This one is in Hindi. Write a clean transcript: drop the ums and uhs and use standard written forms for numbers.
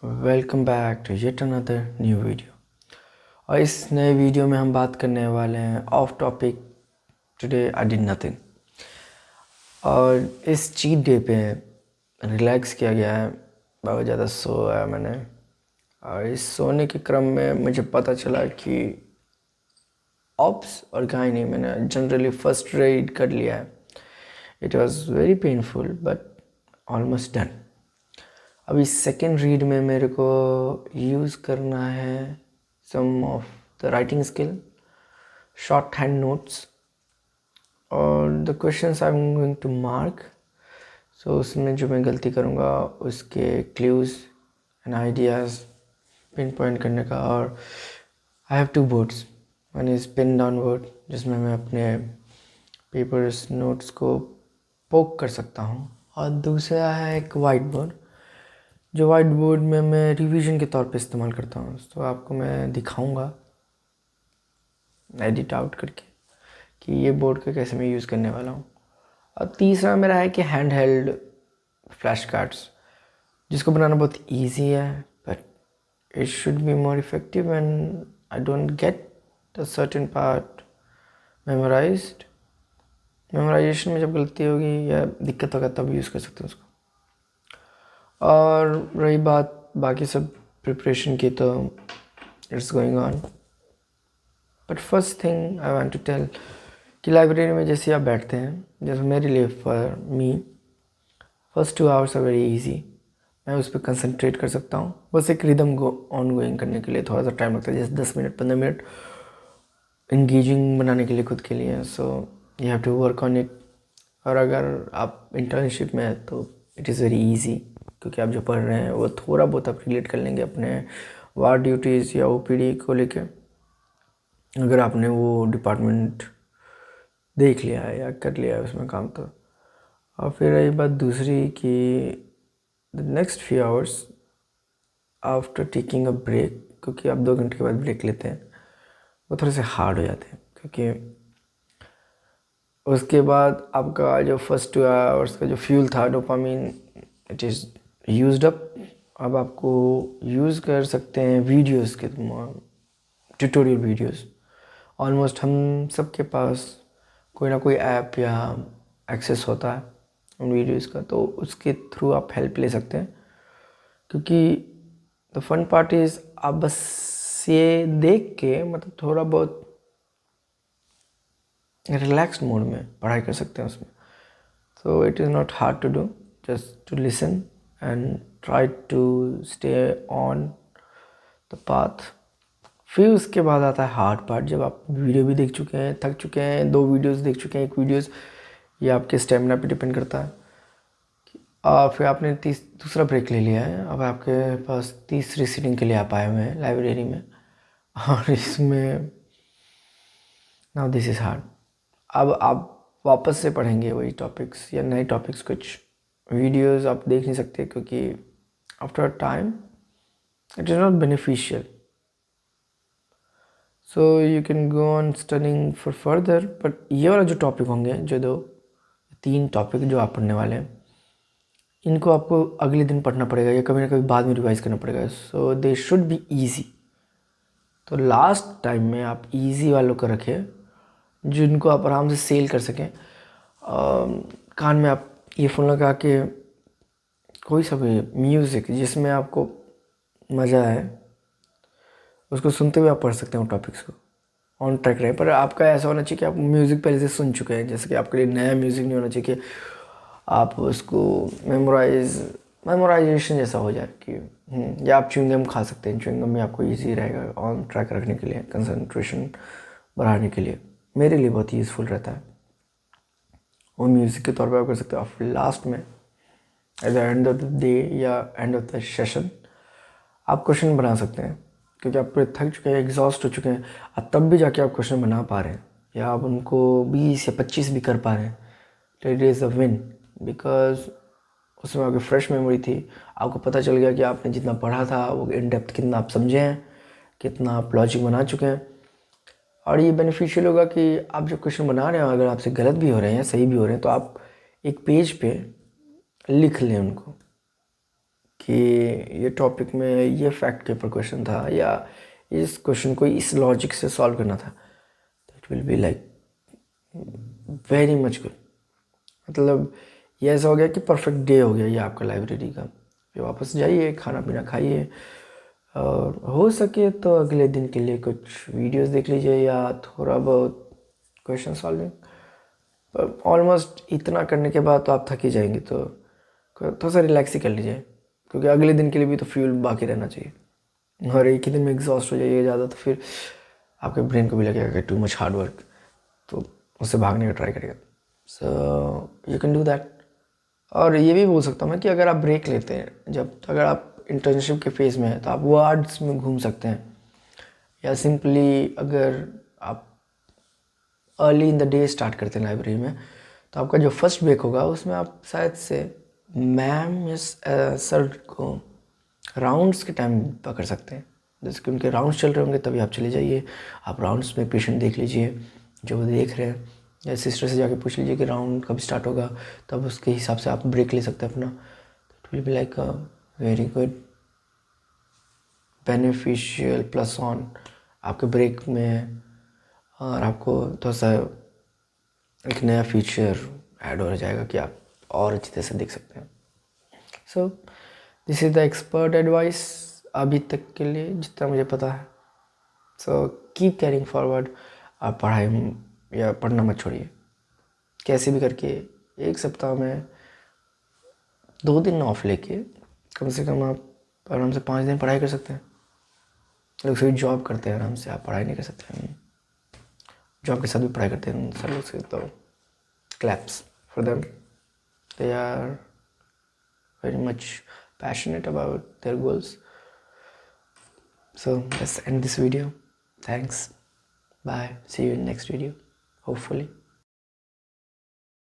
Welcome back to yet another new video. और इस नए वीडियो में हम बात करने वाले हैं of topic. Today I did nothing. और इस चीट डे पे रिलैक्स किया गया है, बहुत ज़्यादा सोया मैंने। और इस सोने के क्रम में मुझे पता चला कि ऑप्स और गायनी मैंने जनरली फर्स्ट रीड कर लिया है। It was very painful but almost done. अभी सेकेंड रीड में मेरे को यूज़ करना है some of the writing skill, shorthand notes और the questions I am going to mark. So उसमें जो मैं गलती करूँगा उसके clues and ideas pinpoint करने का। और I have two boards, one is pin down board जिसमें मैं अपने पेपर्स नोट्स को पोक कर सकता हूँ, और दूसरा है एक वाइट बोर्ड जो वाइट बोर्ड में मैं रिवीजन के तौर पे इस्तेमाल करता हूँ। तो आपको मैं दिखाऊंगा एडिट आउट करके कि ये बोर्ड का कैसे मैं यूज़ करने वाला हूँ। और तीसरा मेरा है कि हैंड हेल्ड फ्लैश कार्ड्स, जिसको बनाना बहुत इजी है but it should be more effective and I don't get the certain part memorised. Memorisation में जब गलती होगी या दिक्कत होगा तब यूज़ कर सकते हैं उसको। और रही बात बाकी सब प्रिपरेशन की, तो it's going on. But first thing I want to tell कि लाइब्रेरी में जैसे आप बैठते हैं, जैसे मेरे लिए for me first 2 hours are very easy. मैं उस पर कंसंट्रेट कर सकता हूँ। बस एक रिदम को ऑन गोइंग करने के लिए थोड़ा सा टाइम लगता है, जैसे 10 मिनट 15 मिनट इंगेजिंग बनाने के लिए खुद के लिए। So you have to work on it. और अगर आप इंटर्नशिप में हैं तो इट इज़ वेरी इजी, क्योंकि आप जो पढ़ रहे हैं वो थोड़ा बहुत आप रिलेट कर लेंगे अपने वार्ड ड्यूटीज़ या ओपीडी को लेके, अगर आपने वो डिपार्टमेंट देख लिया है या कर लिया है उसमें काम तो। और फिर रही बात दूसरी कि the next few hours after taking a break, क्योंकि आप 2 घंटे के बाद ब्रेक लेते हैं, वो थोड़े से हार्ड हो जाते हैं, क्योंकि उसके बाद आपका जो फर्स्ट 2 आवर्स का जो फ्यूल था dopamine, it is used up. अब आपको यूज़ कर सकते हैं वीडियोस के, ट्यूटोरियल वीडियोस। ऑलमोस्ट हम सब के पास कोई ना कोई ऐप या एक्सेस होता है उन वीडियोस का, तो उसके थ्रू आप हेल्प ले सकते हैं। क्योंकि द फन पार्ट इज़ आप बस ये देख के मतलब थोड़ा बहुत रिलैक्स्ड मोड में पढ़ाई कर सकते हैं उसमें। So it is not hard to do, just to listen and try to stay on the path. फिर उसके बाद आता है हार्ड पार्ट, जब आप वीडियो भी देख चुके हैं, थक चुके हैं, 2 वीडियोस देख चुके हैं, एक वीडियोस, ये आपके स्टेमिना पे डिपेंड करता है। फिर आपने दूसरा ब्रेक ले लिया है, अब आपके पास तीसरी सीटिंग के लिए आप आए हुए हैं लाइब्रेरी में। और इसमें नाउ दिस इज़ हार्ड। अब आप वापस से पढ़ेंगे वही टॉपिक्स या नए टॉपिक्स, कुछ वीडियोस आप देख नहीं सकते, क्योंकि after time it is not beneficial. So you can go on studying for further, but ये वाला जो टॉपिक होंगे, जो 2-3 टॉपिक जो आप पढ़ने वाले हैं, इनको आपको अगले दिन पढ़ना पड़ेगा या कभी ना कभी बाद में रिवाइज करना पड़ेगा। सो दे शुड बी ईजी। तो लास्ट टाइम में आप इजी वालों को रखें, जिनको आप आराम से सेल कर सकें। कान में आप ईयरफोन लगा के कोई सा भी म्यूज़िक जिसमें आपको मज़ा आए, उसको सुनते हुए आप पढ़ सकते हो टॉपिक्स को, ऑन ट्रैक रहे। पर आपका ऐसा होना चाहिए कि आप म्यूज़िक पहले से सुन चुके हैं, जैसे कि आपके लिए नया म्यूज़िक नहीं होना चाहिए कि आप उसको मेमोराइजेशन जैसा हो जाए कि या आप च्युइंगम खा सकते हैं। च्युइंगम में आपको ईजी रहेगा ऑन ट्रैक रखने के लिए, कंसंट्रेशन बढ़ाने के लिए मेरे लिए बहुत यूज़फुल रहता है। वो म्यूज़िक के तौर पे आप कर सकते हो। आप लास्ट में at the end of the day या एंड ऑफ द सेशन आप क्वेश्चन बना सकते हैं, क्योंकि आप पूरे थक चुके हैं, एग्जॉस्ट हो चुके हैं, और तब भी जाके आप क्वेश्चन बना पा रहे हैं या आप उनको 20 या 25 भी कर पा रहे हैं, तो it is a win. Because उसमें आपकी फ्रेश मेमोरी थी, आपको पता चल गया कि आपने जितना पढ़ा था वो इन डेप्थ कितना आप समझे हैं, कितना आप लॉजिक बना चुके हैं। और ये बेनिफिशियल होगा कि आप जो क्वेश्चन बना रहे हो, अगर आपसे गलत भी हो रहे हैं या सही भी हो रहे हैं, तो आप एक पेज पे लिख लें उनको, कि ये टॉपिक में ये फैक्ट के ऊपर क्वेश्चन था या इस क्वेश्चन को इस लॉजिक से सॉल्व करना था, तो it will be like very much good. मतलब ये ऐसा हो गया कि परफेक्ट डे हो गया ये आपका लाइब्रेरी का। फिर वापस जाइए, खाना पीना खाइए, और हो सके तो अगले दिन के लिए कुछ वीडियोस देख लीजिए या थोड़ा बहुत क्वेश्चन सॉल्विंग। पर ऑलमोस्ट इतना करने के बाद तो आप थक ही जाएंगे, तो थोड़ा सा रिलैक्स ही कर लीजिए, क्योंकि अगले दिन के लिए भी तो फ्यूल बाकी रहना चाहिए। और एक ही दिन में एग्जॉस्ट हो जाइए ज़्यादा, तो फिर आपके ब्रेन को भी लगेगा कि टू मच हार्ड वर्क, तो उससे भागने का ट्राई करेगा। So you can do that. और ये भी बोल सकता हूँ मैं कि अगर आप ब्रेक लेते हैं, जब अगर आप इंटर्नशिप के फेज़ में हैं, तो आप वार्ड्स में घूम सकते हैं, या सिंपली अगर आप early in the day start करते हैं लाइब्रेरी में, तो आपका जो फर्स्ट ब्रेक होगा उसमें आप शायद से मैम या सर को राउंड्स के टाइम पकड़ सकते हैं। जैसे कि उनके राउंड्स चल रहे होंगे तभी आप चले जाइए, आप राउंड्स में पेशेंट देख लीजिए जो वो देख रहे हैं, या सिस्टर से जाके पूछ लीजिए कि राउंड कब स्टार्ट होगा, तब उसके हिसाब से आप ब्रेक ले सकते हैं अपना। It will be like a very good beneficial plus on आपके ब्रेक में, और आपको थोड़ा सा एक नया फीचर ऐड हो जाएगा कि आप और अच्छी तरह से देख सकते हैं। So this is the expert advice अभी तक के लिए जितना मुझे पता है। So keep carrying forward. आप पढ़ाई या पढ़ना मत छोड़िए, कैसे भी करके एक सप्ताह में 2 दिन ऑफ लेके कम से कम आप आराम से 5 दिन पढ़ाई कर सकते हैं। लोग सभी जॉब करते हैं आराम से, आप पढ़ाई नहीं कर सकते हैं। जॉब के साथ भी पढ़ाई करते हैं सब लोग से, तो claps for them, they are very much passionate about their goals. So let's end this video. Thanks, bye, see you in next video, hopefully.